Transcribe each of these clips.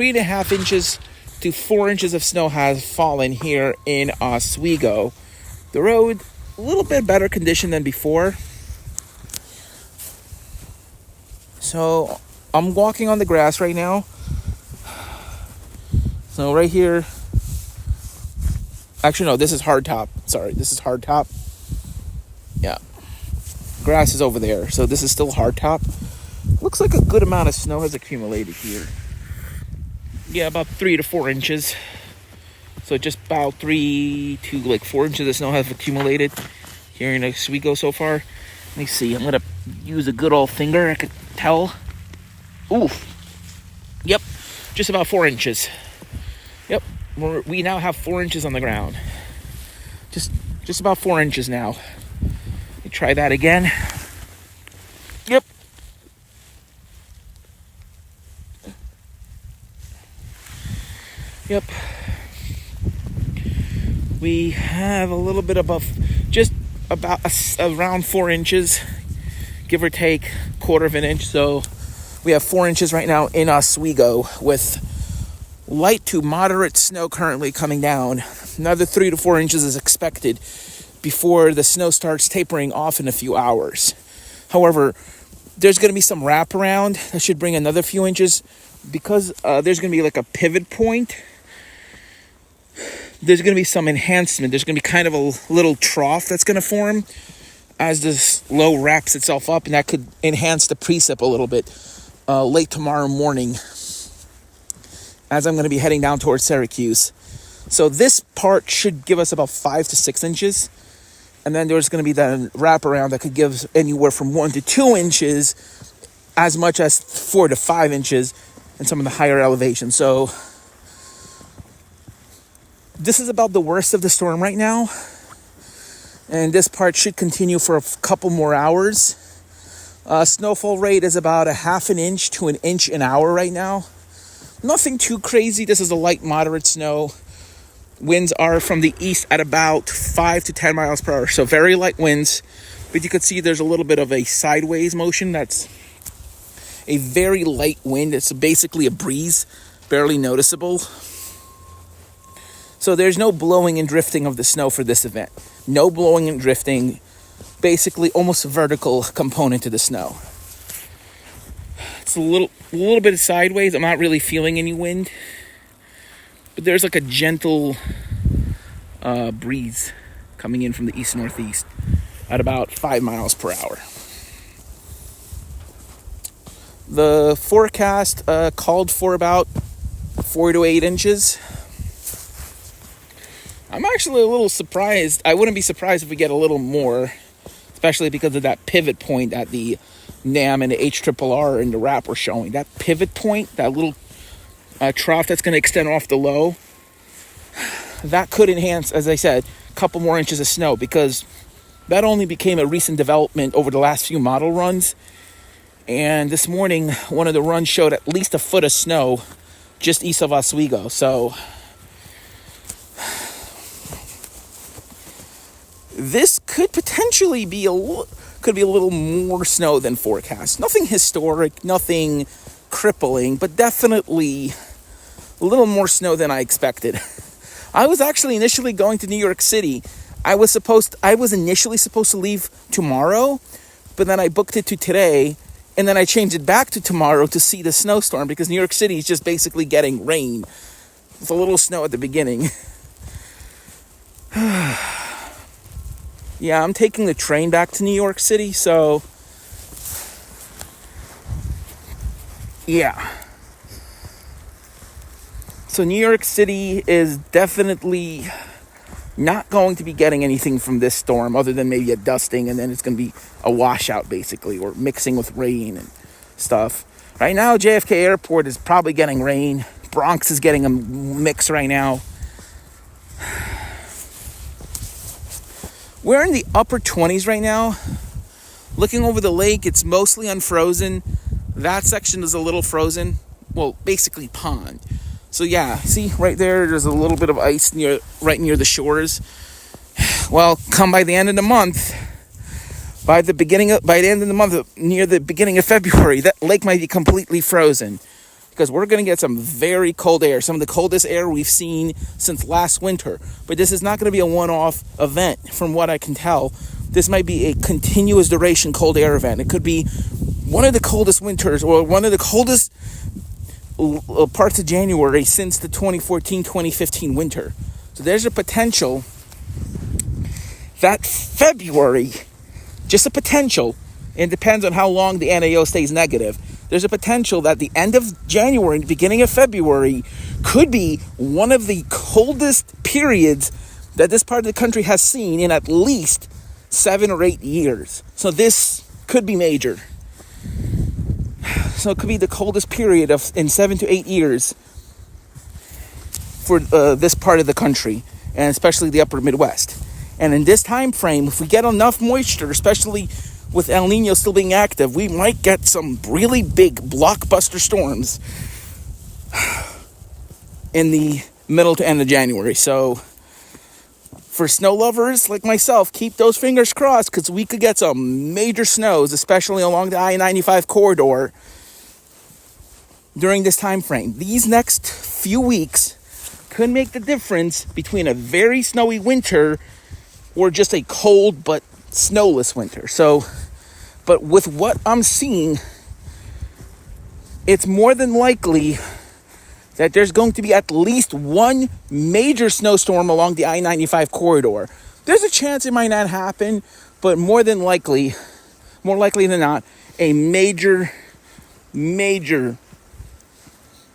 3.5 inches to 4 inches of snow has fallen here in Oswego. The road, a little bit better condition than before. So I'm walking on the grass right now. So right here, actually no, this is hardtop. Sorry, this is hardtop. Yeah, grass is over there. So this is still hardtop. Looks like a good amount of snow has accumulated here. Yeah, about 3 to 4 inches. So just about 3 to 4 inches of snow have accumulated here in Oswego so far. Let me see. I'm gonna use a good old finger. I could tell. Oof. Yep, just about 4 inches. Yep, we now have 4 inches on the ground. Just about 4 inches now. Let me try that again. Yep. Yep. We have a little bit above, just about around 4 inches, give or take quarter of an inch. So we have 4 inches right now in Oswego with light to moderate snow currently coming down. Another 3 to 4 inches is expected before the snow starts tapering off in a few hours. However, there's going to be some wraparound that should bring another few inches because there's going to be a pivot point. There's going to be some enhancement. There's going to be kind of a little trough that's going to form as this low wraps itself up, and that could enhance the precip a little bit late tomorrow morning as I'm going to be heading down towards Syracuse. So this part should give us about 5 to 6 inches, and then there's going to be that wraparound that could give anywhere from 1 to 2 inches, as much as 4 to 5 inches in some of the higher elevations. So this is about the worst of the storm right now, and this part should continue for a couple more hours. Snowfall rate is about a half an inch to an inch an hour right now. Nothing too crazy. This is a light, moderate snow. Winds are from the east at about 5 to 10 miles per hour, so very light winds. But you can see there's a little bit of a sideways motion. That's a very light wind. It's basically a breeze, barely noticeable. So there's no blowing and drifting of the snow for this event. No blowing and drifting, basically almost a vertical component to the snow. It's a little bit of sideways. I'm not really feeling any wind, but there's a gentle breeze coming in from the east-northeast at about 5 miles per hour. The forecast called for about 4 to 8 inches. I'm actually a little surprised. I wouldn't be surprised if we get a little more, especially because of that pivot point that the NAM and the HRRR and the wrap were showing. That pivot point, that little trough that's going to extend off the low, that could enhance, as I said, a couple more inches of snow, because that only became a recent development over the last few model runs. And this morning, one of the runs showed at least a foot of snow just east of Oswego. So this could potentially be a little more snow than forecast. Nothing historic, nothing crippling, but definitely a little more snow than I expected. I was actually initially going to New York City. I was initially supposed to leave tomorrow, but then I booked it to today, and then I changed it back to tomorrow to see the snowstorm, because New York City is just basically getting rain with a little snow at the beginning. Yeah, I'm taking the train back to New York City, so yeah. So New York City is definitely not going to be getting anything from this storm other than maybe a dusting, and then it's going to be a washout basically, or mixing with rain and stuff. Right now, JFK Airport is probably getting rain. Bronx is getting a mix right now. We're in the upper 20s right now. Looking over the lake, it's mostly unfrozen. That section is a little frozen. Well, basically pond. So yeah, see right there's a little bit of ice right near the shores. Well, come by the end of the month, by the end of the month, near the beginning of February, that lake might be completely frozen. because we're going to get some very cold air, some of the coldest air we've seen since last winter. But this is not going to be a one-off event from what I can tell. This might be a continuous duration cold air event. It could be one of the coldest winters, or one of the coldest parts of January since the 2014-2015 winter. So there's a potential that February, just a potential, and it depends on how long the NAO stays negative, there's a potential that the end of January and the beginning of February could be one of the coldest periods that this part of the country has seen in at least 7 or 8 years. So this could be major. So it could be the coldest period in 7 to 8 years for this part of the country, and especially the upper Midwest. And in this time frame, if we get enough moisture, especially with El Nino still being active, we might get some really big blockbuster storms in the middle to end of January. So for snow lovers like myself, keep those fingers crossed, because we could get some major snows, especially along the I-95 corridor during this time frame. These next few weeks could make the difference between a very snowy winter or just a cold but snowless winter. So, but with what I'm seeing, it's more than likely that there's going to be at least one major snowstorm along the I-95 corridor. There's a chance it might not happen, but more likely than not, a major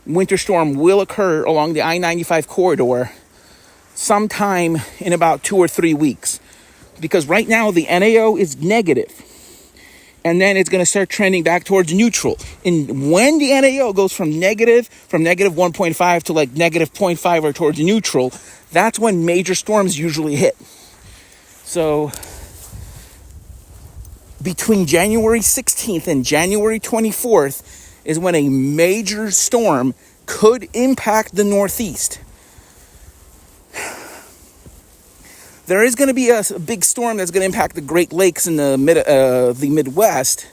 winter storm will occur along the I-95 corridor sometime in about 2 or 3 weeks. Because right now the NAO is negative, and then it's going to start trending back towards neutral. And when the NAO goes from negative 1.5 to like negative 0.5 or towards neutral, that's when major storms usually hit. So between January 16th and January 24th is when a major storm could impact the Northeast. There is going to be a big storm that's going to impact the Great Lakes in the Midwest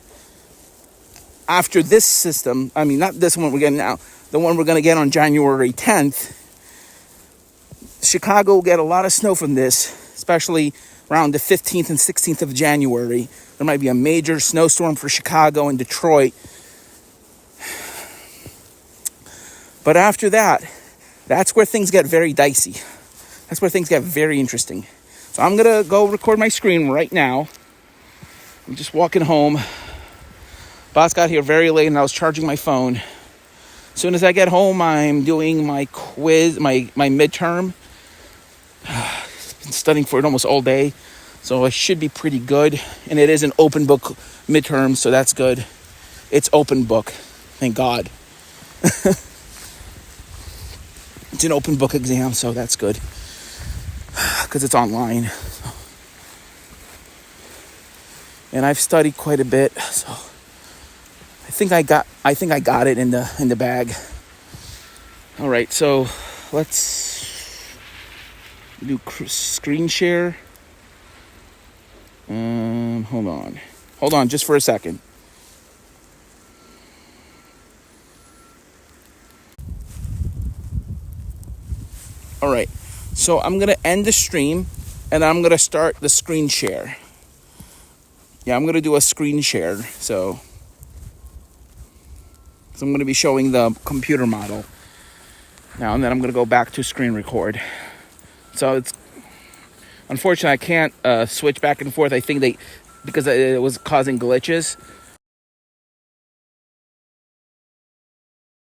after this system. I mean, not this one we're getting now. The one we're going to get on January 10th. Chicago will get a lot of snow from this, especially around the 15th and 16th of January. There might be a major snowstorm for Chicago and Detroit. But after that, that's where things get very dicey. That's where things get very interesting. So I'm going to go record my screen right now. I'm just walking home. Boss got here very late and I was charging my phone. As soon as I get home, I'm doing my quiz, my midterm. Been studying for it almost all day. So I should be pretty good. And it is an open book midterm, so that's good. It's open book. Thank God. It's an open book exam, so that's good. Because it's online. And I've studied quite a bit, so I think I got it in the bag. All right, so let's do screen share. Hold on just for a second. All right, so I'm going to end the stream and I'm going to start the screen share. Yeah, I'm going to do a screen share. So I'm going to be showing the computer model now, and then I'm going to go back to screen record. So it's unfortunately I can't switch back and forth. I think because it was causing glitches.